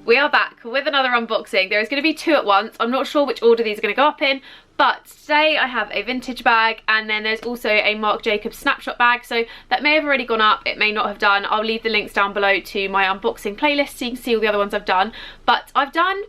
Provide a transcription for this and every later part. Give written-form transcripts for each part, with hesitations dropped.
we are back with another unboxing. There is going to be 2 at once. I'm not sure which order these are going to go up in, but today I have a vintage bag, and then there's also a Marc Jacobs snapshot bag, so that may have already gone up, it may not have done. I'll leave the links down below to my unboxing playlist so you can see all the other ones I've done. But I've done,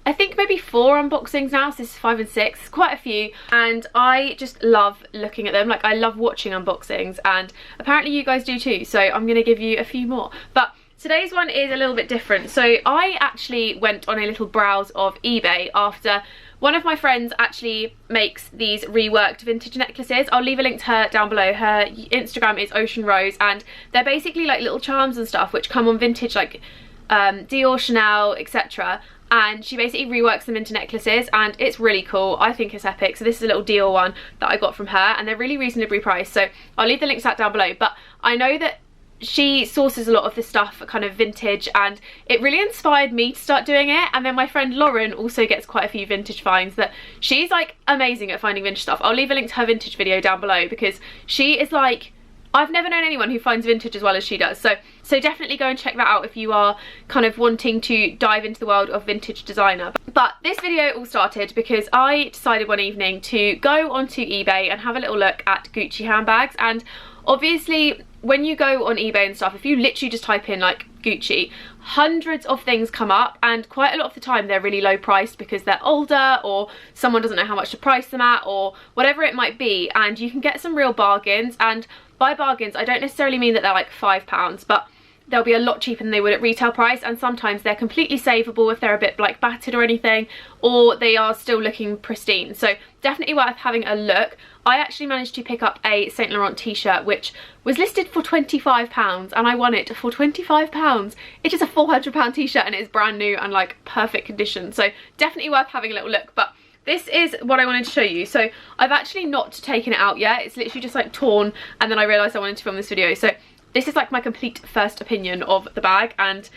I think, maybe 4 unboxings now, so this is 5 and 6, quite a few, and I just love looking at them. Like, I love watching unboxings, and apparently you guys do too, so I'm going to give you a few more. But today's one is a little bit different. So I actually went on a little browse of eBay after one of my friends actually makes these reworked vintage necklaces. I'll leave a link to her down below. Her Instagram is Ocean Rose, and they're basically like little charms and stuff which come on vintage, like Dior, Chanel, etc. And she basically reworks them into necklaces, and it's really cool. I think it's epic. So this is a little Dior one that I got from her, and they're really reasonably priced. So I'll leave the links to that down below. But I know that she sources a lot of this stuff kind of vintage, and it really inspired me to start doing it. And then my friend Lauren also gets quite a few vintage finds. That she's like amazing at finding vintage stuff. I'll leave a link to her vintage video down below, because she is like, I've never known anyone who finds vintage as well as she does. So definitely go and check that out if you are kind of wanting to dive into the world of vintage designer. But this video all started because I decided one evening to go onto eBay and have a little look at Gucci handbags. And obviously when you go on eBay and stuff, if you literally just type in like Gucci, hundreds of things come up, and quite a lot of the time they're really low priced because they're older, or someone doesn't know how much to price them at, or whatever it might be. And you can get some real bargains, and by bargains I don't necessarily mean that they're like £5, but they'll be a lot cheaper than they would at retail price. And sometimes they're completely savable if they're a bit like battered or anything, or they are still looking pristine. So definitely worth having a look. I actually managed to pick up a Saint Laurent t-shirt which was listed for £25, and I won it for £25. It is a £400 t-shirt, and it is brand new and like perfect condition. So definitely worth having a little look. But this is what I wanted to show you. So I've actually not taken it out yet. It's literally just like torn, and then I realised I wanted to film this video. So this is like my complete first opinion of the bag and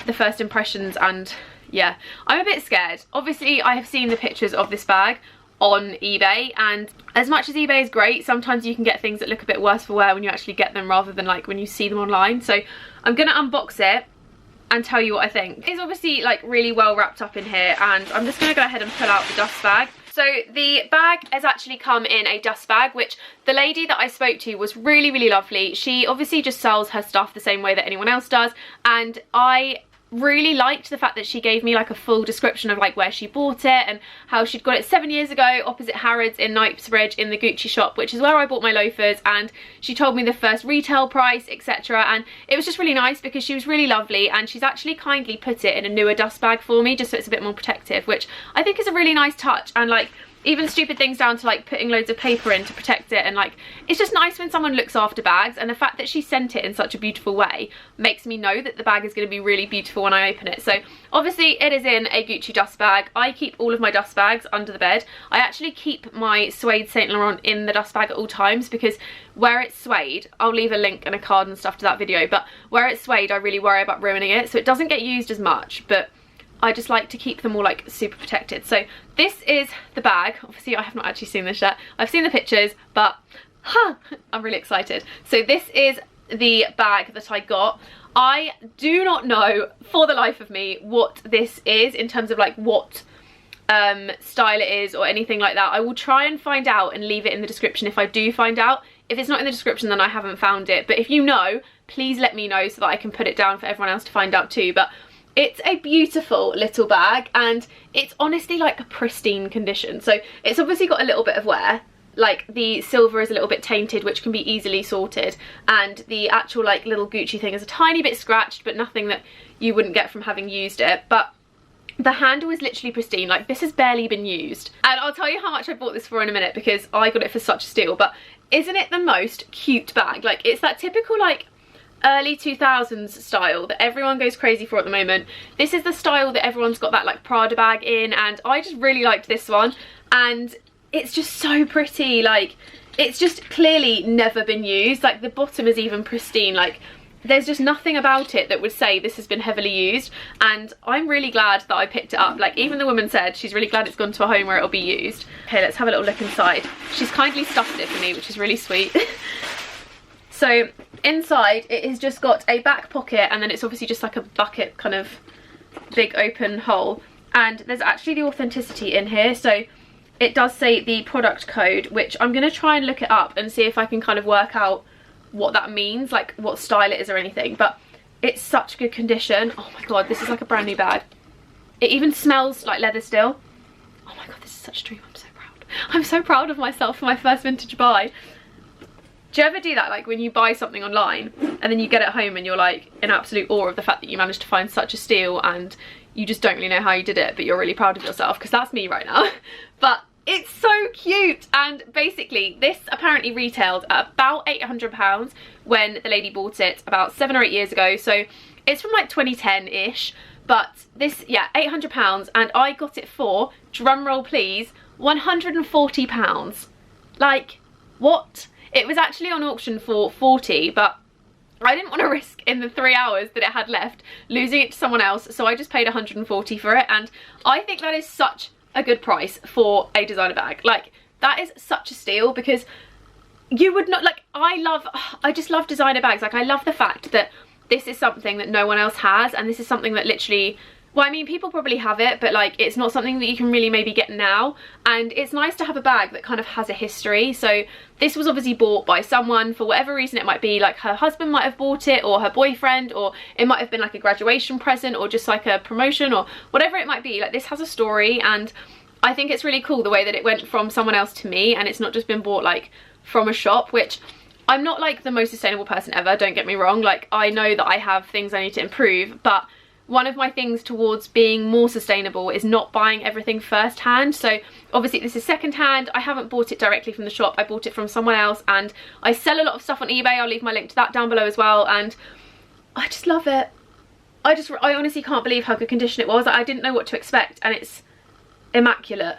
the first impressions, and yeah, I'm a bit scared. Obviously I have seen the pictures of this bag on eBay, and as much as eBay is great, sometimes you can get things that look a bit worse for wear when you actually get them rather than like when you see them online. So I'm gonna unbox it and tell you what I think. It's obviously like really well wrapped up in here, and I'm just gonna go ahead and pull out the dust bag. So the bag has actually come in a dust bag, which the lady that I spoke to was really lovely. She obviously just sells her stuff the same way that anyone else does, and I really liked the fact that she gave me like a full description of like where she bought it and how she'd got it 7 years ago opposite Harrods in Knightsbridge in the Gucci shop, which is where I bought my loafers, and she told me the first retail price, etc. And it was just really nice because she was really lovely, and she's actually kindly put it in a newer dust bag for me just so it's a bit more protective, which I think is a really nice touch. And like even stupid things down to like putting loads of paper in to protect it, and like it's just nice when someone looks after bags. And the fact that she sent it in such a beautiful way makes me know that the bag is going to be really beautiful when I open it. So obviously it is in a Gucci dust bag. I keep all of my dust bags under the bed. I actually keep my suede Saint Laurent in the dust bag at all times, because where it's suede, I'll leave a link and a card and stuff to that video, but where it's suede I really worry about ruining it, so it doesn't get used as much, but I just like to keep them all like super protected. So this is the bag. Obviously I have not actually seen this yet. I've seen the pictures, but I'm really excited. So this is the bag that I got. I do not know for the life of me what this is in terms of like what style it is or anything like that. I will try and find out and leave it in the description if I do find out. If it's not in the description, then I haven't found it. But if you know, please let me know so that I can put it down for everyone else to find out too. But it's a beautiful little bag, and it's honestly like a pristine condition. So it's obviously got a little bit of wear, like the silver is a little bit tainted, which can be easily sorted, and the actual like little Gucci thing is a tiny bit scratched, but nothing that you wouldn't get from having used it. But the handle is literally pristine. Like this has barely been used, and I'll tell you how much I bought this for in a minute because I got it for such a steal. But isn't it the most cute bag? Like it's that typical like early 2000s style that everyone goes crazy for at the moment. This is the style that everyone's got that like Prada bag in, and I just really liked this one, and it's just so pretty. Like it's just clearly never been used. Like the bottom is even pristine. Like there's just nothing about it that would say this has been heavily used, and I'm really glad that I picked it up. Like even the woman said she's really glad it's gone to a home where it'll be used. Okay, let's have a little look inside. She's kindly stuffed it for me, which is really sweet. So inside it has just got a back pocket, and then it's obviously just like a bucket kind of big open hole, and there's actually the authenticity in here, so it does say the product code, which I'm going to try and look it up and see if I can kind of work out what that means, like what style it is or anything. But it's such good condition. Oh my god, this is like a brand new bag. It even smells like leather still. Oh my god, this is such a dream. I'm so proud. I'm so proud of myself for my first vintage buy. Do you ever do that, like when you buy something online and then you get it home and you're like in absolute awe of the fact that you managed to find such a steal, and you just don't really know how you did it, but you're really proud of yourself? Because that's me right now. But it's so cute, and basically this apparently retailed at about £800 when the lady bought it about 7 or 8 years ago, so it's from like 2010-ish. But this, yeah, £800, and I got it for, drumroll please, £140. Like, what? It was actually on auction for 40, but I didn't want to risk in the 3 hours that it had left losing it to someone else, so I just paid 140 for it, and I think that is such a good price for a designer bag. Like, that is such a steal, because you would not, like, I just love designer bags. Like, I love the fact that this is something that no one else has, and this is something that literally, well, I mean, people probably have it, but like, it's not something that you can really maybe get now, and it's nice to have a bag that kind of has a history. So this was obviously bought by someone for whatever reason. It might be like her husband might have bought it, or her boyfriend, or it might have been like a graduation present, or just like a promotion, or whatever it might be. Like, this has a story, and I think it's really cool the way that it went from someone else to me, and it's not just been bought like from a shop, which I'm not like the most sustainable person ever, don't get me wrong. Like, I know that I have things I need to improve, but one of my things towards being more sustainable is not buying everything first hand. So obviously this is second hand. I haven't bought it directly from the shop, I bought it from someone else, and I sell a lot of stuff on eBay. I'll leave my link to that down below as well, and I just love it. I honestly can't believe how good condition it was. I didn't know what to expect, and it's immaculate.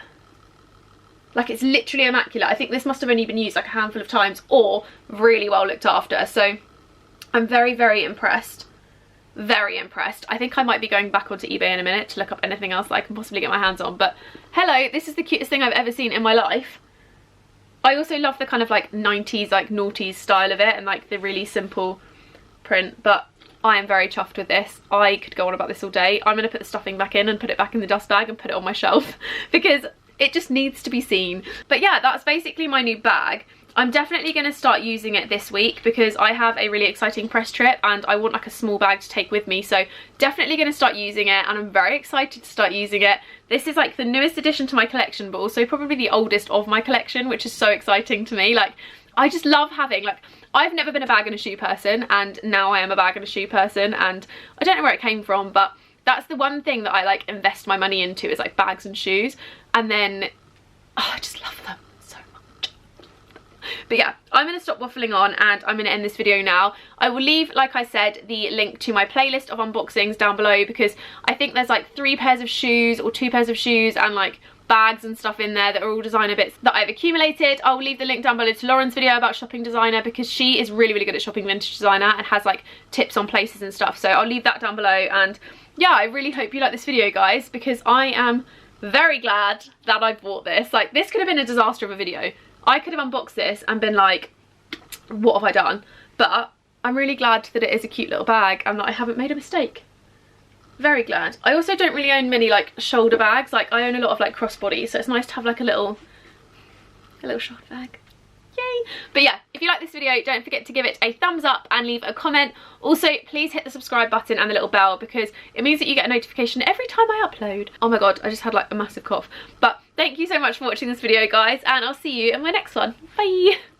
Like, it's literally immaculate. I think this must have only been used like a handful of times, or really well looked after. So I'm very, very impressed. Very impressed. I think I might be going back onto eBay in a minute to look up anything else that I can possibly get my hands on. But hello, this is the cutest thing I've ever seen in my life. I also love the kind of like 90s, like noughties style of it, and like the really simple print. But I am very chuffed with this. I could go on about this all day. I'm going to put the stuffing back in and put it back in the dust bag and put it on my shelf because it just needs to be seen. But yeah, that's basically my new bag. I'm definitely going to start using it this week because I have a really exciting press trip and I want like a small bag to take with me. So definitely going to start using it, and I'm very excited to start using it. This is like the newest addition to my collection, but also probably the oldest of my collection, which is so exciting to me. Like, I just love having, like, I've never been a bag and a shoe person, and now I am a bag and a shoe person, and I don't know where it came from, but that's the one thing that I like invest my money into, is like bags and shoes. And then I just love them so much. But yeah, I'm going to stop waffling on and I'm going to end this video now. I will leave, like I said, the link to my playlist of unboxings down below, because I think there's like 3 pairs of shoes or 2 pairs of shoes and like bags and stuff in there that are all designer bits that I've accumulated. I'll leave the link down below to Lauren's video about shopping designer, because she is really, really good at shopping vintage designer and has like tips on places and stuff. So I'll leave that down below. And yeah, I really hope you like this video, guys, because I am very glad that I bought this. Like, this could have been a disaster of a video. I could have unboxed this and been like, what have I done? But I'm really glad that it is a cute little bag and that I haven't made a mistake. Very glad. I also don't really own many like shoulder bags. Like, I own a lot of like crossbody, so it's nice to have like a little shoulder bag. Yay! But yeah, if you like this video, don't forget to give it a thumbs up and leave a comment. Also, please hit the subscribe button and the little bell, because it means that you get a notification every time I upload. Oh my god, I just had like a massive cough. But thank you so much for watching this video, guys, and I'll see you in my next one. Bye!